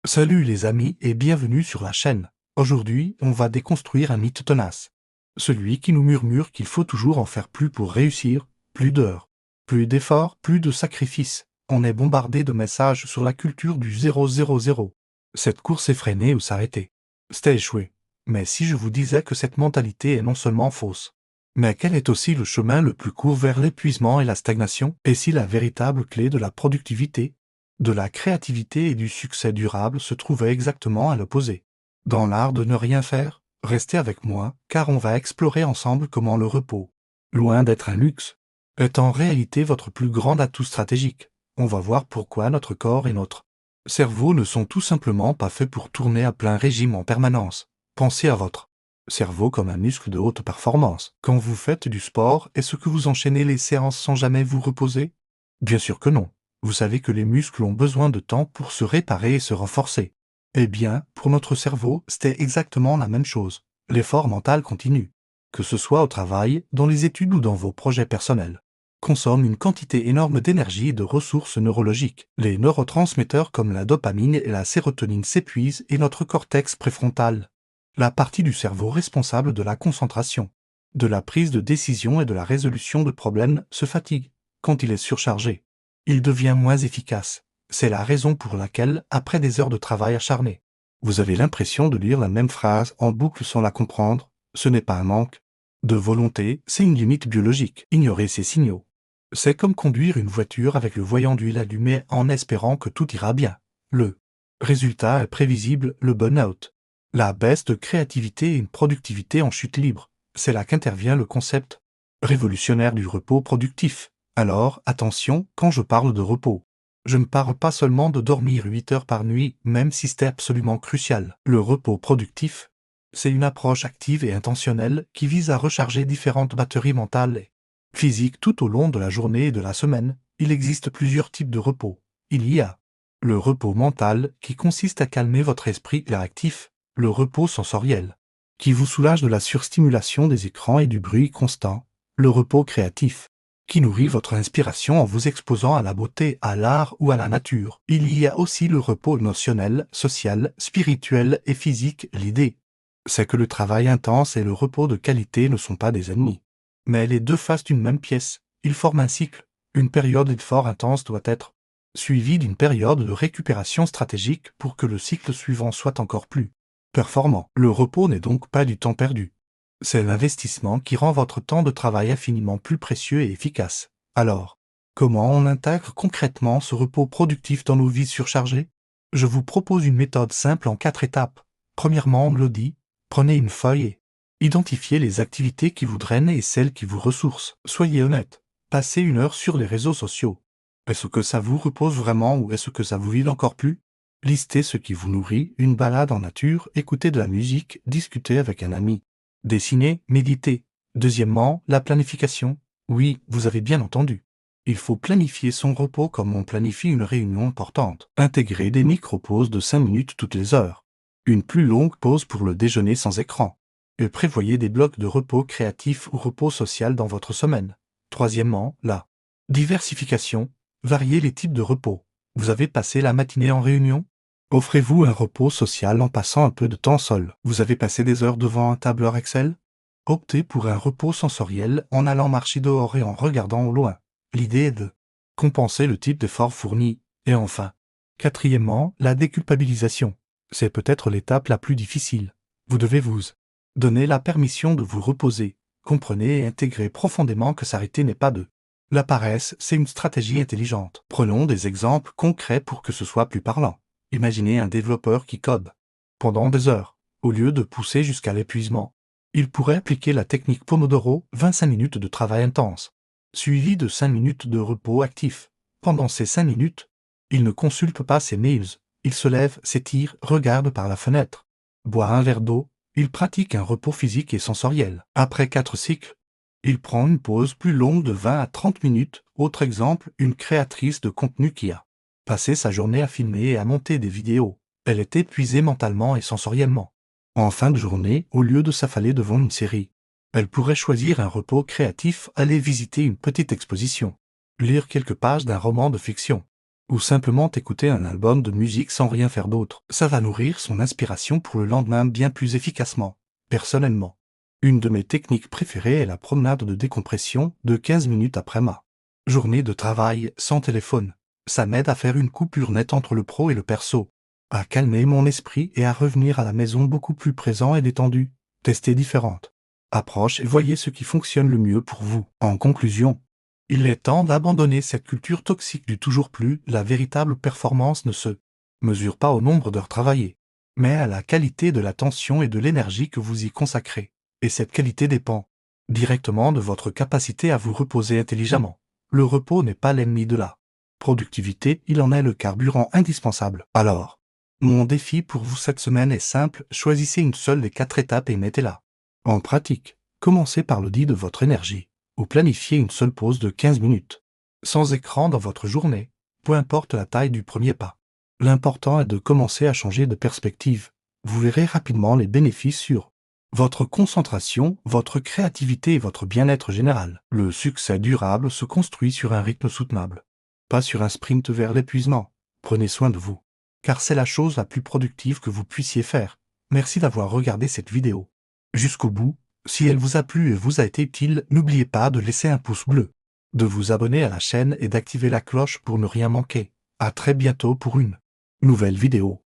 Salut les amis et bienvenue sur la chaîne. Aujourd'hui, on va déconstruire un mythe tenace. Celui qui nous murmure qu'il faut toujours en faire plus pour réussir, plus d'heures, plus d'efforts, plus de sacrifices. On est bombardé de messages sur la culture du 000. Cette course effrénée ou s'arrêter. C'était échoué. Mais si je vous disais que cette mentalité est non seulement fausse, mais qu'elle est aussi le chemin le plus court vers l'épuisement et la stagnation, et si la véritable clé de la productivité, de la créativité et du succès durable se trouvait exactement à l'opposé. Dans l'art de ne rien faire, restez avec moi, car on va explorer ensemble comment le repos, loin d'être un luxe, est en réalité votre plus grand atout stratégique. On va voir pourquoi notre corps et notre cerveau ne sont tout simplement pas faits pour tourner à plein régime en permanence. Pensez à votre cerveau comme un muscle de haute performance. Quand vous faites du sport, est-ce que vous enchaînez les séances sans jamais vous reposer? Bien sûr que non. Vous savez que les muscles ont besoin de temps pour se réparer et se renforcer. Eh bien, pour notre cerveau, c'était exactement la même chose. L'effort mental continu, que ce soit au travail, dans les études ou dans vos projets personnels, consomme une quantité énorme d'énergie et de ressources neurologiques. Les neurotransmetteurs comme la dopamine et la sérotonine s'épuisent et notre cortex préfrontal, la partie du cerveau responsable de la concentration, de la prise de décision et de la résolution de problèmes, se fatigue. Quand il est surchargé, il devient moins efficace. C'est la raison pour laquelle, après des heures de travail acharné, vous avez l'impression de lire la même phrase en boucle sans la comprendre. Ce n'est pas un manque de volonté, c'est une limite biologique. Ignorer ces signaux, c'est comme conduire une voiture avec le voyant d'huile allumé en espérant que tout ira bien. Le résultat est prévisible, le burn-out, la baisse de créativité et une productivité en chute libre. C'est là qu'intervient le concept révolutionnaire du repos productif. Alors, attention, quand je parle de repos, je ne parle pas seulement de dormir 8 heures par nuit, même si c'est absolument crucial. Le repos productif, c'est une approche active et intentionnelle qui vise à recharger différentes batteries mentales et physiques tout au long de la journée et de la semaine. Il existe plusieurs types de repos. Il y a le repos mental, qui consiste à calmer votre esprit réactif, le repos sensoriel, qui vous soulage de la surstimulation des écrans et du bruit constant, le repos créatif, qui nourrit votre inspiration en vous exposant à la beauté, à l'art ou à la nature. Il y a aussi le repos émotionnel, social, spirituel et physique. L'idée, c'est que le travail intense et le repos de qualité ne sont pas des ennemis, mais les deux faces d'une même pièce. Ils forment un cycle. Une période d'effort intense doit être suivie d'une période de récupération stratégique pour que le cycle suivant soit encore plus performant. Le repos n'est donc pas du temps perdu. C'est l'investissement qui rend votre temps de travail infiniment plus précieux et efficace. Alors, comment on intègre concrètement ce repos productif dans nos vies surchargées? Je vous propose une méthode simple en 4 étapes. Premièrement, on le dit, prenez une feuille et identifiez les activités qui vous drainent et celles qui vous ressourcent. Soyez honnête. Passez 1 heure sur les réseaux sociaux. Est-ce que ça vous repose vraiment ou est-ce que ça vous vide encore plus? Listez ce qui vous nourrit, une balade en nature, écoutez de la musique, discutez avec un ami. Dessiner, méditer. Deuxièmement, la planification. Oui, vous avez bien entendu. Il faut planifier son repos comme on planifie une réunion importante. Intégrer des micro-pauses de 5 minutes toutes les heures. Une plus longue pause pour le déjeuner sans écran. Et prévoyez des blocs de repos créatif ou repos social dans votre semaine. Troisièmement, la diversification. Variez les types de repos. Vous avez passé la matinée en réunion? Offrez-vous un repos social en passant un peu de temps seul. Vous avez passé des heures devant un tableur Excel? Optez pour un repos sensoriel en allant marcher dehors et en regardant au loin. L'idée est de compenser le type d'effort fourni. Et enfin, quatrièmement, la déculpabilisation. C'est peut-être l'étape la plus difficile. Vous devez vous donner la permission de vous reposer. Comprenez et intégrez profondément que s'arrêter n'est pas de la paresse, c'est une stratégie intelligente. Prenons des exemples concrets pour que ce soit plus parlant. Imaginez un développeur qui code pendant des heures. Au lieu de pousser jusqu'à l'épuisement, il pourrait appliquer la technique Pomodoro, 25 minutes de travail intense, suivi de 5 minutes de repos actif. Pendant ces 5 minutes, il ne consulte pas ses mails, il se lève, s'étire, regarde par la fenêtre, boit un verre d'eau, il pratique un repos physique et sensoriel. Après 4 cycles, il prend une pause plus longue de 20 à 30 minutes. Autre exemple, une créatrice de contenu qui a passé sa journée à filmer et à monter des vidéos. Elle est épuisée mentalement et sensoriellement. En fin de journée, au lieu de s'affaler devant une série, elle pourrait choisir un repos créatif, aller visiter une petite exposition, lire quelques pages d'un roman de fiction, ou simplement écouter un album de musique sans rien faire d'autre. Ça va nourrir son inspiration pour le lendemain bien plus efficacement. Personnellement, une de mes techniques préférées est la promenade de décompression de 15 minutes après ma journée de travail sans téléphone. Ça m'aide à faire une coupure nette entre le pro et le perso, à calmer mon esprit et à revenir à la maison beaucoup plus présent et détendu. Testez différentes approches et voyez ce qui fonctionne le mieux pour vous. En conclusion, il est temps d'abandonner cette culture toxique du toujours plus. La véritable performance ne se mesure pas au nombre d'heures travaillées, mais à la qualité de l'attention et de l'énergie que vous y consacrez. Et cette qualité dépend directement de votre capacité à vous reposer intelligemment. Le repos n'est pas l'ennemi de la productivité, il en est le carburant indispensable. Alors, mon défi pour vous cette semaine est simple, choisissez une seule des 4 étapes et mettez-la en pratique. Commencez par l'audit de votre énergie, ou planifiez une seule pause de 15 minutes, sans écran dans votre journée, peu importe la taille du premier pas. L'important est de commencer à changer de perspective. Vous verrez rapidement les bénéfices sur votre concentration, votre créativité et votre bien-être général. Le succès durable se construit sur un rythme soutenable, pas sur un sprint vers l'épuisement. Prenez soin de vous, car c'est la chose la plus productive que vous puissiez faire. Merci d'avoir regardé cette vidéo jusqu'au bout. Si elle vous a plu et vous a été utile, n'oubliez pas de laisser un pouce bleu, de vous abonner à la chaîne et d'activer la cloche pour ne rien manquer. À très bientôt pour une nouvelle vidéo.